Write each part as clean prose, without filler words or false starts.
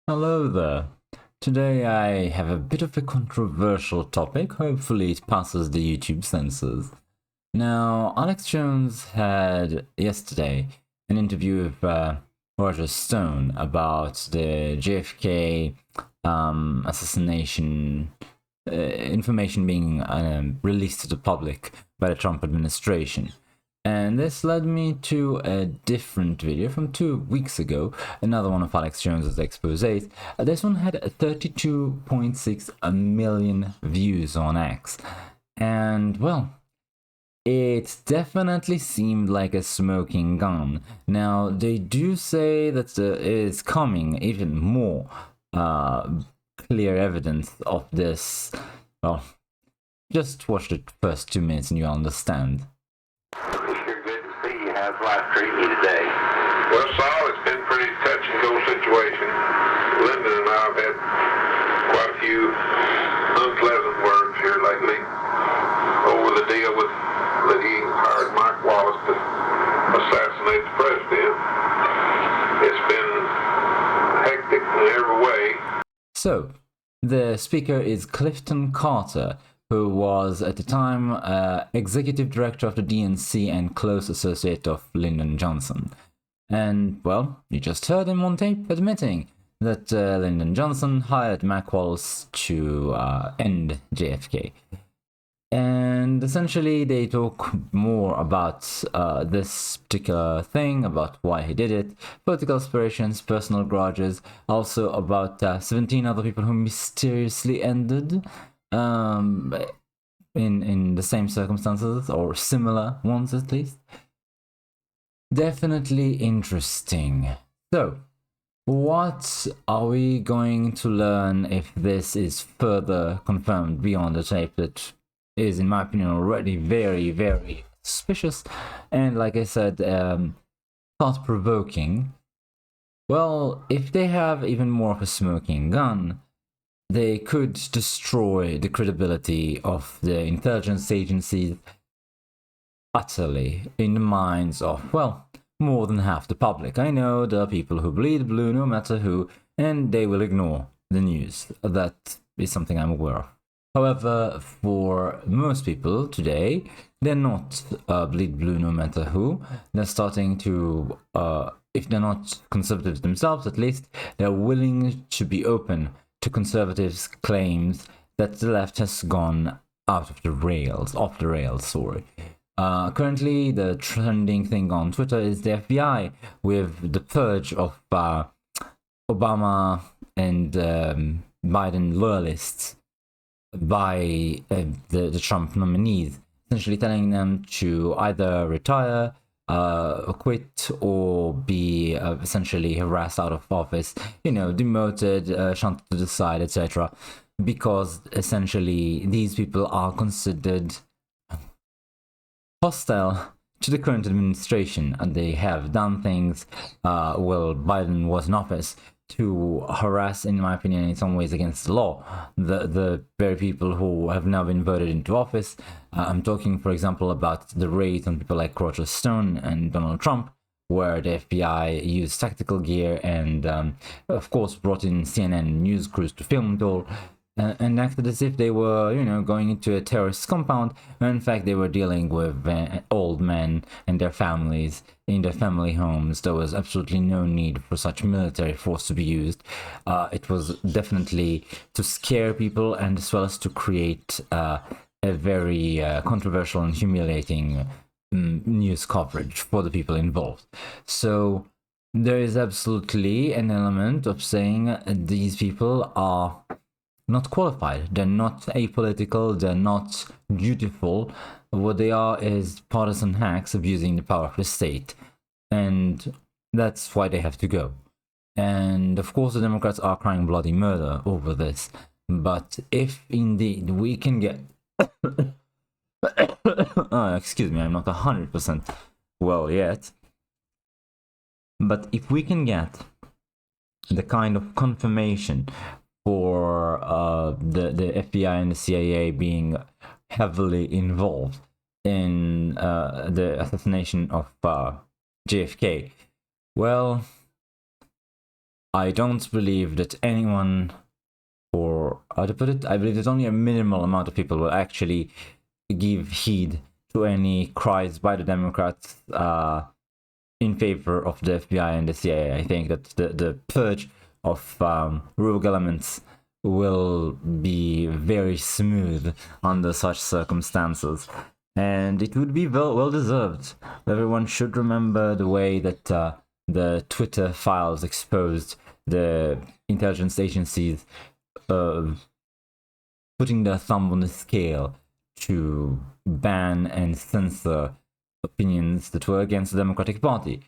Hello there. Today I have a bit of a controversial topic. Hopefully, it passes the YouTube censors. Now, Alex Jones had yesterday an interview with Roger Stone about the JFK assassination information being released to the public by the Trump administration. And this led me to a different video from 2 weeks ago, another one of Alex Jones's exposés. This one had 32.6 million views on X. And, well, it definitely seemed like a smoking gun. Now, they do say that there is coming even more clear evidence of this. Well, just watch the first 2 minutes and you'll understand. Sure good to see you. How's life treating you today? Well, Saul, it's been a pretty touch and go situation. Lyndon and I have had quite a few unpleasant words here lately over the deal with that he hired Mac Wallace to assassinate the president. It's been hectic in every way. So, the speaker is Clifton Carter, who was at the time executive director of the DNC and close associate of Lyndon Johnson. And, well, you just heard him on tape admitting that Lyndon Johnson hired Mac Wallace to end JFK. And essentially, they talk more about this particular thing, about why he did it, political aspirations, personal grudges, also about 17 other people who mysteriously ended in the same circumstances, or similar ones at least. Definitely interesting. So, what are we going to learn if this is further confirmed beyond the tape that is, in my opinion, already very, very suspicious and, like I said, thought-provoking? Well, if they have even more of a smoking gun, they could destroy the credibility of the intelligence agencies utterly in the minds of, well, more than half the public. I know there are people who bleed blue no matter who, and they will ignore the news. That is something I'm aware of. However, for most people today, they're not bleed blue no matter who. They're starting to, if they're not conservatives themselves at least, they're willing to be open to conservatives' claims that the left has gone out of the rails, off the rails, sorry. Currently, the trending thing on Twitter is the FBI with the purge of Obama and Biden loyalists by the Trump nominees, essentially telling them to either retire, quit, or be essentially harassed out of office, demoted, shunted to the side, etc. Because essentially these people are considered hostile to the current administration, and they have done things while Biden was in office to harass, in my opinion, in some ways against the law, the very people who have now been voted into office. I'm talking, for example, about the raids on people like Roger Stone and Donald Trump, where the FBI used tactical gear and, of course, brought in CNN news crews to film it all, and acted as if they were, going into a terrorist compound, when in fact they were dealing with old men and their families in their family homes. There was absolutely no need for such military force to be used. It was definitely to scare people, and as well as to create a very controversial and humiliating news coverage for the people involved. So there is absolutely an element of saying these people are not qualified, they're not apolitical, they're not dutiful. What they are is partisan hacks abusing the power of the state, and that's why they have to go. And of course the Democrats are crying bloody murder over this, but if indeed we can get excuse me, I'm not 100% well yet, but if we can get the kind of confirmation for the FBI and the CIA being heavily involved in the assassination of JFK, well, I don't believe that anyone, or how to put it, I believe that only a minimal amount of people will actually give heed to any cries by the Democrats in favor of the FBI and the CIA. I think that the purge of rogue elements will be very smooth under such circumstances, and it would be well deserved. Everyone should remember the way that the Twitter files exposed the intelligence agencies putting their thumb on the scale to ban and censor opinions that were against the Democratic Party.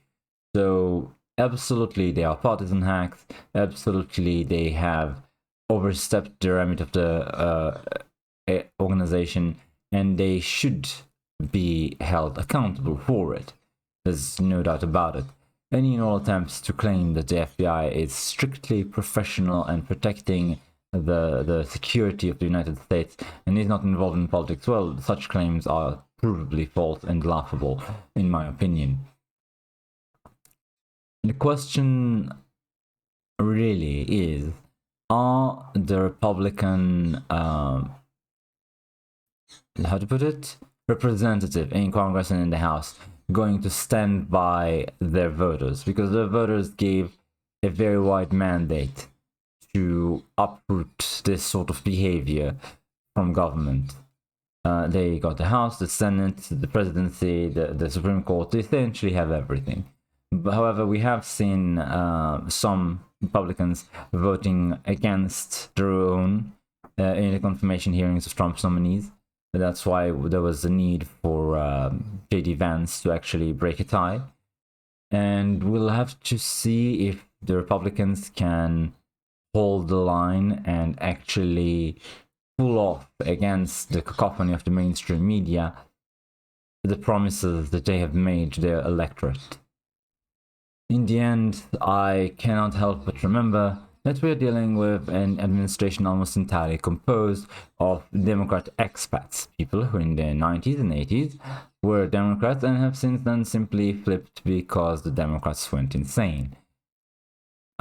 So absolutely they are partisan hacks, absolutely they have overstepped the remit of the organization, and they should be held accountable for it. There's no doubt about it. Any and all attempts to claim that the FBI is strictly professional and protecting the security of the United States and is not involved in politics, well, such claims are provably false and laughable, in my opinion. The question really is, are the Republican, how to put it, representative in Congress and in the House going to stand by their voters? Because the voters gave a very wide mandate to uproot this sort of behavior from government. They got the House, the Senate, the presidency, the Supreme Court. They essentially have everything. But, however, we have seen some Republicans voting against their own in the confirmation hearings of Trump's nominees. That's why there was a need for J.D. Vance to actually break a tie. And we'll have to see if the Republicans can hold the line and actually pull off against the cacophony of the mainstream media the promises that they have made to their electorate. In the end, I cannot help but remember that we're dealing with an administration almost entirely composed of Democrat expats, people who in the 90s and 80s were Democrats and have since then simply flipped because the Democrats went insane.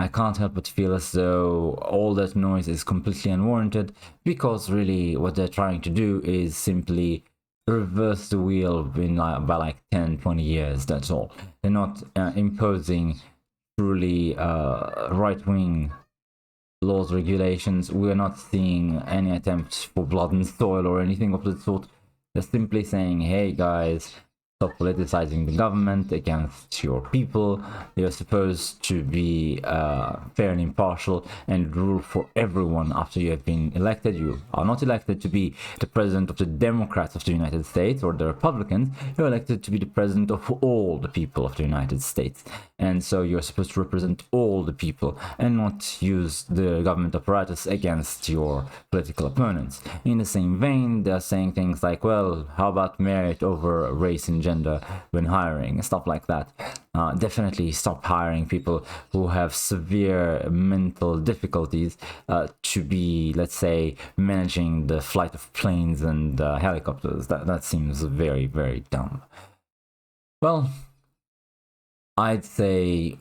I can't help but feel as though all that noise is completely unwarranted, because really what they're trying to do is simply reverse the wheel by like 10-20 years, that's all. They're not imposing truly right-wing laws, regulations. We're not seeing any attempts for blood and soil or anything of that sort. They're simply saying, hey guys, stop politicizing the government against your people. You're supposed to be fair and impartial and rule for everyone after you have been elected. You are not elected to be the president of the Democrats of the United States or the Republicans. You're elected to be the president of all the people of the United States. And so you're supposed to represent all the people and not use the government apparatus against your political opponents. In the same vein, they're saying things like, well, how about merit over race and gender when hiring, stuff like that. Definitely stop hiring people who have severe mental difficulties to be, let's say, managing the flight of planes and helicopters. That seems very, very dumb. Well, I'd say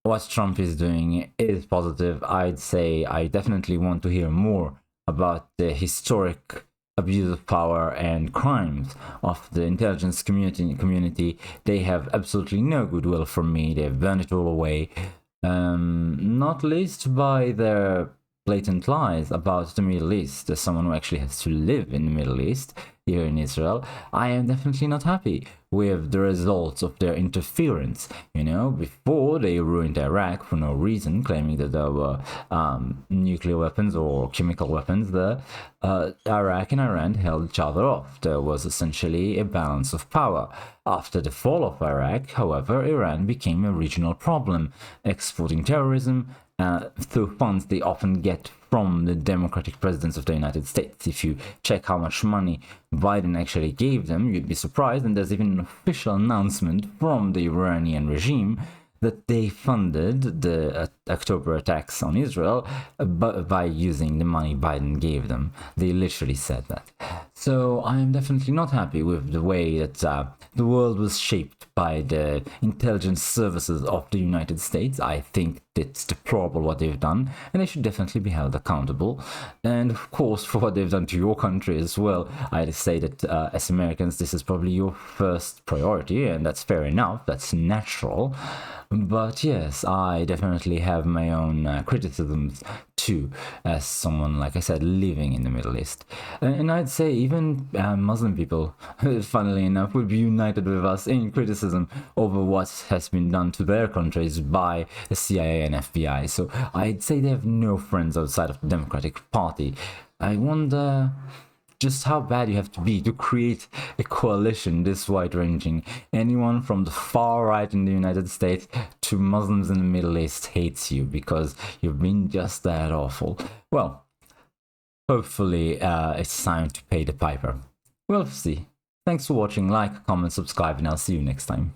what Trump is doing is positive. I'd say I definitely want to hear more about the historic abuse of power and crimes of the intelligence community. They have absolutely no goodwill from me. They've burned it all away, not least by their blatant lies about the Middle East. As someone who actually has to live in the Middle East, here in Israel, I am definitely not happy with the results of their interference. You know, before they ruined Iraq for no reason, claiming that there were nuclear weapons or chemical weapons there, Iraq and Iran held each other off. There was essentially a balance of power. After the fall of Iraq, however, Iran became a regional problem, exporting terrorism through funds they often get from the Democratic presidents of the United States. If you check how much money Biden actually gave them, you'd be surprised, and there's even an official announcement from the Iranian regime that they funded the October attacks on Israel by using the money Biden gave them. They literally said that. So I'm definitely not happy with the way that the world was shaped by the intelligence services of the United States. I think it's deplorable what they've done, and they should definitely be held accountable. And of course, for what they've done to your country as well, I'd say that as Americans, this is probably your first priority, and that's fair enough, that's natural. But yes, I definitely have my own criticisms too, as someone, like I said, living in the Middle East. And I'd say even Muslim people, funnily enough, would be united with us in criticism over what has been done to their countries by the CIA and FBI. So I'd say they have no friends outside of the Democratic Party. I wonder just how bad you have to be to create a coalition this wide-ranging. Anyone from the far right in the United States to Muslims in the Middle East hates you because you've been just that awful. Well, hopefully it's time to pay the piper. We'll see. Thanks for watching, like, comment, subscribe, and I'll see you next time.